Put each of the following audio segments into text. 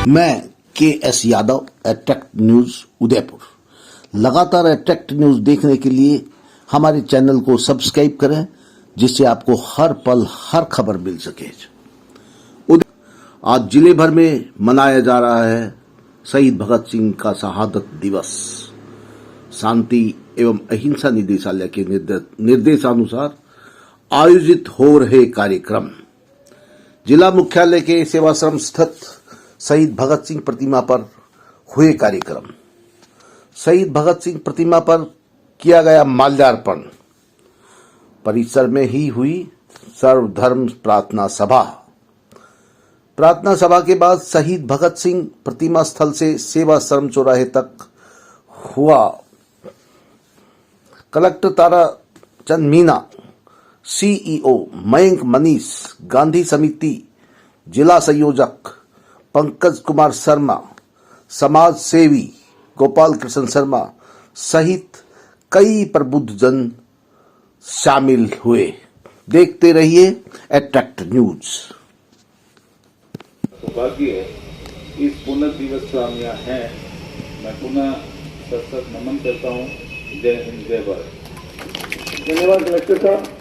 मैं KS Yadav, attract news Udaipur. लगातार attract news देखने के लिए हमारे चैनल को सब्सक्राइब करें, जिससे आपको हर पल हर खबर मिल सके। आज जिले भर में मनाया जा रहा है शहीद भगत सिंह का शहादत दिवस। शांति एवं अहिंसा निदेशालय के निर्देशानुसार आयोजित हो रहे कार्यक्रम जिला मुख्यालय के सेवाश्रम स्थित शहीद भगत सिंह प्रतिमा पर हुए कार्यक्रम। शहीद भगत सिंह प्रतिमा पर किया गया माल्यार्पण। परिसर में ही हुई सर्वधर्म प्रार्थना सभा। प्रार्थना सभा के बाद शहीद भगत सिंह प्रतिमा स्थल से सेवाश्रम चौराहे तक हुआ। कलेक्टर ताराचंद मीना, CEO मयंक मनीष, गांधी समिति जिला संयोजक पंकज कुमार शर्मा, समाज सेवी गोपाल कृष्ण शर्मा सहित कई प्रबुद्धजन शामिल हुए। देखते रहिए अट्रैक्ट न्यूज। सौभाग्य है इस पुण्य दिवस पर हम यहाँ हैं। मैं पुनः सशक्त नमन करता हूँ। जय हिंद, जय भारत। धन्यवाद कलेक्टर साहब।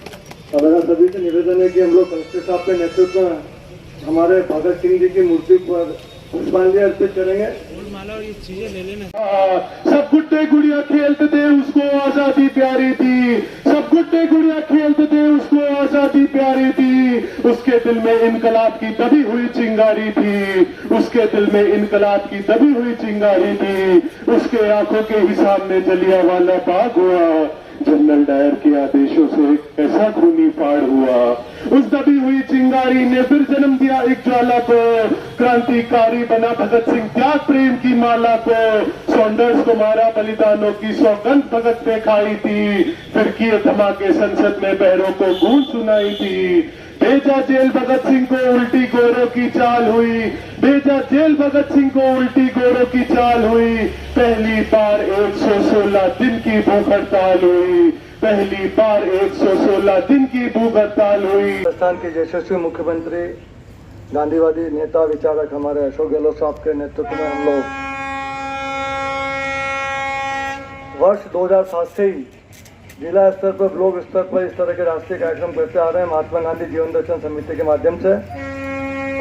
और मेरा सभी से निवेदन है कि हम लोग कलेक्टर साहब के नेतृत्व में हमारे भगत सिंह जी की मूर्ति पर पुष्पांजलि अर्पित करेंगे। माला और ये चीजें ले लेना। सब गुड्डे गुड़िया खेलते थे, उसको आजादी प्यारी थी। सब गुड्डे गुड़िया खेलते थे, उसको आजादी प्यारी थी। उसके दिल में इनकलाब की दबी हुई चिंगारी थी। उसके दिल में इनकलाब की दबी हुई चिंगारी थी। उसके आंखों के ही सामने जलियांवाला बाग हुआ। जनरल डायर के आदेशों से ऐसा खूनी फाड़ हुआ। उस दबी हुई चिंगारी ने फिर जन्म दिया एक ज्वाला को। क्रांतिकारी बना भगत सिंह त्याग प्रेम की माला को। सॉन्डर्स को मारा, बलिदानों की सौगंध भगत ने खाई थी। फिर किए धमाके संसद में, बहरों को गूंज सुनाई थी। भेजा जेल भगत सिंह को, उल्टी गोरों की चाल हुई। भेजा जेल भगत सिंह को, उल्टी गोरों की चाल हुई। पहली बार 116 दिन की भूख हड़ताल हुई। पहली बार 116 दिन की भूख हड़ताल हुई। राजस्थान के यशस्वी मुख्यमंत्री, गांधीवादी नेता, विचारक हमारे अशोक गहलोत साहब के नेतृत्व में हम लोग वर्ष 2007 से ही जिला स्तर पर, ब्लॉक स्तर पर इस तरह के राष्ट्रीय कार्यक्रम करते आ रहे हैं महात्मा गांधी जीवन दर्शन समिति के माध्यम से।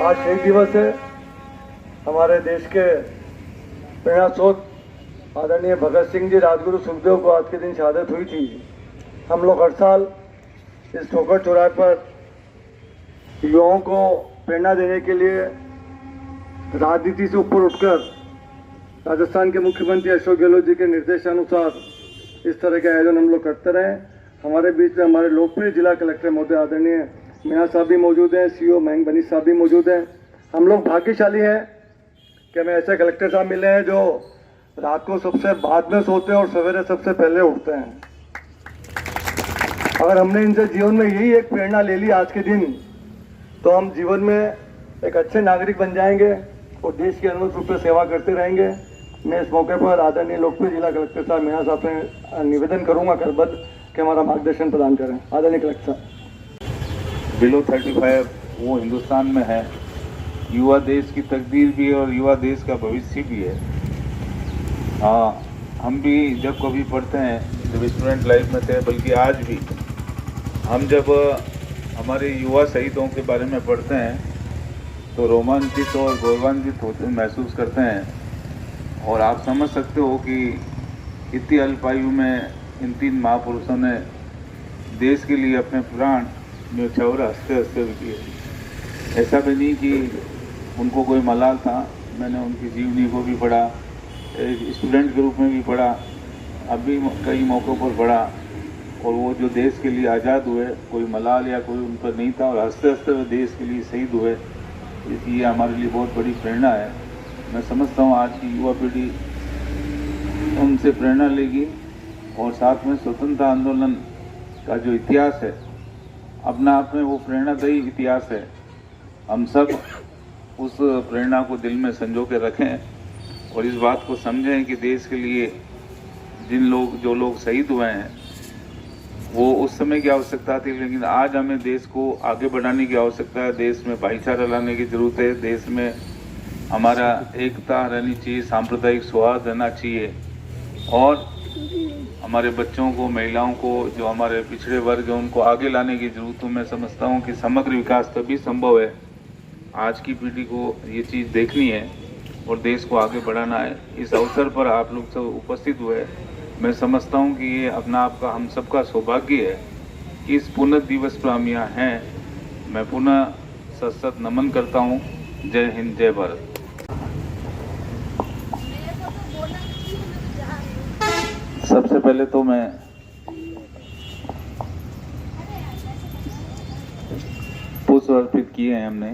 आज शहीद दिवस है। हमारे देश के प्रेरणा स्रोत आदरणीय भगत सिंह जी, राजगुरु सुखदेव को आज के दिन शहादत हुई थी। हम लोग हर साल इस ठोकर चौराहे पर युवाओं को प्रेरणा देने के लिए राजनीति से ऊपर उठकर राजस्थान के मुख्यमंत्री अशोक गहलोत जी के निर्देशानुसार इस तरह के आयोजन हम लोग करते रहे। हमारे बीच में हमारे लोकप्रिय जिला कलेक्टर महोदय आदरणीय मीना साहब भी मौजूद हैं, CEO मयंक मनीष साहब भी मौजूद हैं। हम लोग भाग्यशाली हैं कि हमें ऐसे कलेक्टर साहब मिले हैं जो रात को सबसे बाद में सोते हैं और सवेरे सबसे पहले उठते हैं। अगर हमने इनसे जीवन में यही एक प्रेरणा ले ली आज के दिन, तो हम जीवन में एक अच्छे नागरिक बन जाएंगे और देश की अनुरूप रूप से सेवा करते रहेंगे। मैं इस मौके पर आदरणीय लोकप्रिय जिला कलेक्टर साहब मीना साहब से निवेदन करूंगा करबद्ध कि हमारा मार्गदर्शन प्रदान करें। आदरणीय कलेक्टर साहब। बिलो 35 वो हिंदुस्तान में है। युवा देश की तकदीर भी है और युवा देश का भविष्य भी है। हाँ, हम भी जब कभी पढ़ते हैं, जब स्टूडेंट लाइफ में थे, बल्कि आज भी हम जब हमारे युवा शहीदों के बारे में पढ़ते हैं तो रोमांचित और गौरवान्वित होते महसूस करते हैं। और आप समझ सकते हो कि इतनी अल्प आयु में इन 3 महापुरुषों ने देश के लिए अपने प्राण न्यौछावर हंसते हंसते भी किए। ऐसा भी नहीं कि उनको कोई मलाल था। मैंने उनकी जीवनी को भी पढ़ा, एक स्टूडेंट के रूप में भी पढ़ा, अभी कई मौक़ों पर पढ़ा। और वो जो देश के लिए आज़ाद हुए, कोई मलाल या कोई उन पर नहीं था और हंसते हंसते वो देश के लिए शहीद हुए। इसलिए हमारे लिए बहुत बड़ी प्रेरणा है। मैं समझता हूँ आज की युवा पीढ़ी उनसे प्रेरणा लेगी और साथ में स्वतंत्रता आंदोलन का जो इतिहास है, अपना आप में वो प्रेरणादायी इतिहास है। हम सब उस प्रेरणा को दिल में संजो के रखें और इस बात को समझें कि देश के लिए जो लोग शहीद हुए हैं वो उस समय की आवश्यकता थी, लेकिन आज हमें देश को आगे बढ़ाने की आवश्यकता है। देश में भाईचारा लाने की जरूरत है। देश में हमारा एकता रहनी चाहिए, सांप्रदायिक सौहार्द रहना चाहिए और हमारे बच्चों को, महिलाओं को, जो हमारे पिछड़े वर्ग हैं उनको आगे लाने की जरूरत है। मैं समझता हूँ कि समग्र विकास तभी संभव है, आज की पीढ़ी को ये चीज़ देखनी है और देश को आगे बढ़ाना है। इस अवसर पर आप लोग सब उपस्थित हुए, मैं समझता हूँ कि ये अपना आपका हम सबका सौभाग्य है कि इस पुण्य दिवस पर हम यहाँ हैं। मैं पुनः सत नमन करता हूँ। जय हिंद, जय भारत। सबसे पहले तो मैं पुष्प अर्पित किए हैं हमने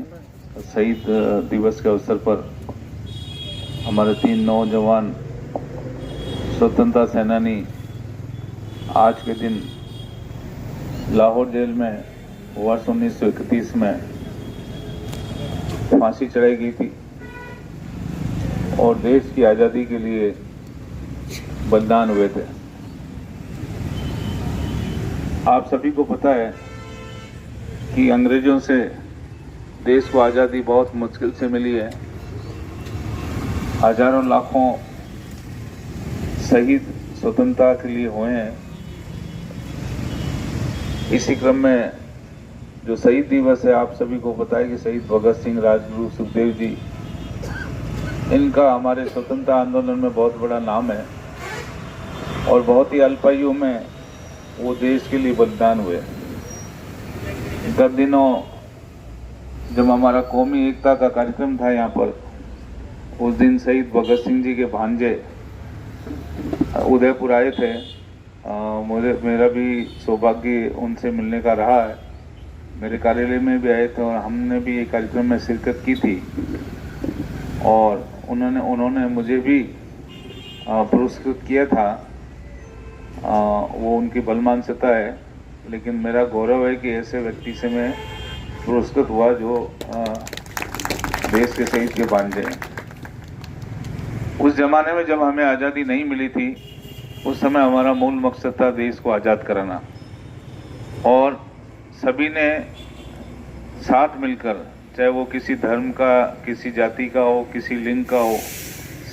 शहीद दिवस के अवसर पर। हमारे 3 नौजवान स्वतंत्रता सेनानी आज के दिन लाहौर जेल में वर्ष 1931 में फांसी चढ़ाई गई थी और देश की आज़ादी के लिए बलिदान हुए थे। आप सभी को पता है कि अंग्रेजों से देश को आज़ादी बहुत मुश्किल से मिली है। हजारों लाखों शहीद स्वतंत्रता के लिए हुए हैं। इसी क्रम में जो शहीद दिवस है, आप सभी को पता है कि शहीद भगत सिंह, राजगुरु, सुखदेव जी, इनका हमारे स्वतंत्रता आंदोलन में बहुत बड़ा नाम है और बहुत ही अल्पायु में वो देश के लिए बलिदान हुए। गत दिनों जब हमारा कौमी एकता का कार्यक्रम था यहाँ पर, उस दिन शहीद भगत सिंह जी के भांजे उदयपुर आए थे। मेरा भी सौभाग्य उनसे मिलने का रहा है। मेरे कार्यालय में भी आए थे और हमने भी ये कार्यक्रम में शिरकत की थी और उन्होंने मुझे भी पुरस्कृत किया था। वो उनकी बलमानसिकता है, लेकिन मेरा गौरव है कि ऐसे व्यक्ति से मैं पुरस्कृत हुआ जो देश के शहीद के भांजे हैं। उस जमाने में जब हमें आज़ादी नहीं मिली थी, उस समय हमारा मूल मकसद था देश को आज़ाद कराना और सभी ने साथ मिलकर, चाहे वो किसी धर्म का, किसी जाति का हो, किसी लिंग का हो,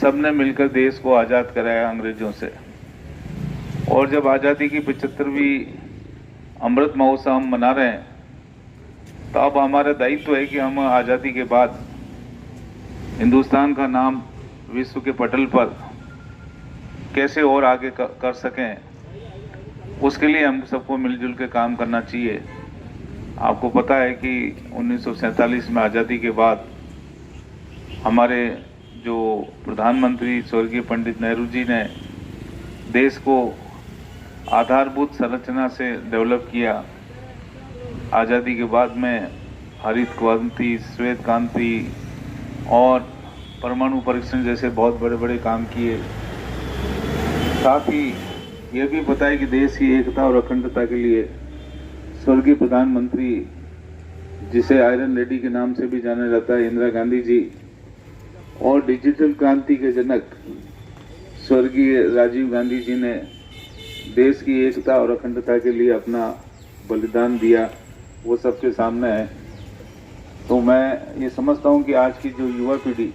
सब ने मिलकर देश को आज़ाद कराया अंग्रेजों से। और जब आज़ादी की 75वीं अमृत महोत्सव हम मना रहे हैं, तो अब हमारा दायित्व है कि हम आज़ादी के बाद हिंदुस्तान का नाम विश्व के पटल पर कैसे और आगे कर सकें, उसके लिए हम सबको मिलजुल के काम करना चाहिए। आपको पता है कि 1947 में आज़ादी के बाद हमारे जो प्रधानमंत्री स्वर्गीय पंडित नेहरू जी ने देश को आधारभूत संरचना से डेवलप किया। आज़ादी के बाद में हरित क्रांति, श्वेत क्रांति और परमाणु परीक्षण जैसे बहुत बड़े बड़े काम किए। साथ ही ये भी पता है कि देश की एकता और अखंडता के लिए स्वर्गीय प्रधानमंत्री, जिसे आयरन लेडी के नाम से भी जाना जाता है, इंदिरा गांधी जी, और डिजिटल क्रांति के जनक स्वर्गीय राजीव गांधी जी ने देश की एकता और अखंडता के लिए अपना बलिदान दिया, वो सबके सामने है। तो मैं ये समझता हूँ कि आज की जो युवा पीढ़ी